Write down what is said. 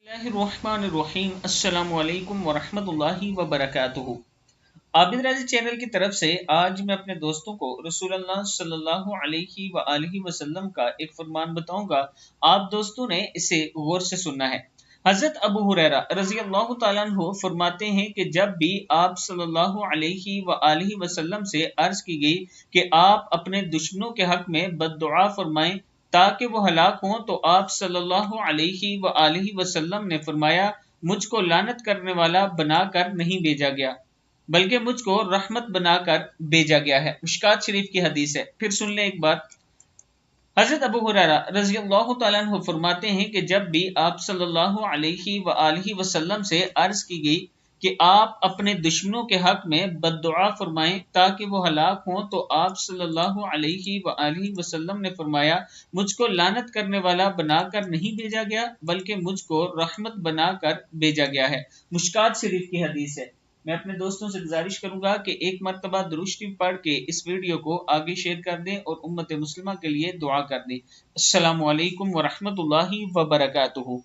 बिस्मिल्लाहिर्रहमानिर्रहीम। अस्सलामु अलैकुम वरहमतुल्लाहि वबरकातुहू। आबिद राजी चैनल की तरफ से आज मैं अपने दोस्तों को रसूलुल्लाह सल्लल्लाहु अलैहि वआलिहि वसल्लम का एक फरमान बताऊंगा। आप दोस्तों ने इसे गौर से सुनना है। हजरत अबू हुरैरा रजी अल्लाह तआला अन्हु फरमाते हैं कि जब भी आप सल्लल्लाहु अलैहि वआलिहि वसल्लम से अर्ज की गई कि आप अपने दुश्मनों के हक में बद्दुआ फरमाएं ताकि वो हलाक हों, तो आप सल्लल्लाहु अलैहि वआलिहि वसल्लम ने फरमाया, मुझको लानत करने वाला बनाकर नहीं भेजा गया बल्कि मुझको रहमत बनाकर भेजा गया है। मिशकात शरीफ की हदीस है। फिर सुन ले एक बार। हजरत अबू हुरैरा रज़ी अल्लाह तआला अन्हु फरमाते हैं कि जब भी आप सल्लल्लाहु अलैहि वआलिहि वसल्लम से अर्ज की गई कि आप अपने दुश्मनों के हक में बद्दुआ फरमाएं ताकि वो हलाक हों, तो आप सल्लल्लाहु अलैहि वआलिहि वसल्लम ने फरमाया, मुझको लानत करने वाला बनाकर नहीं भेजा गया बल्कि मुझको रहमत बनाकर भेजा गया है। मुश्कात शरीफ की हदीस है। मैं अपने दोस्तों से गुजारिश करूंगा कि एक मरतबा दुरूद शरीफ पढ़ के इस वीडियो को आगे शेयर कर दें और उम्मत मुस्लिमा के लिए दुआ कर दें। अस्सलामु अलैकुम वरहमतुल्लाहि वबरकातुहू।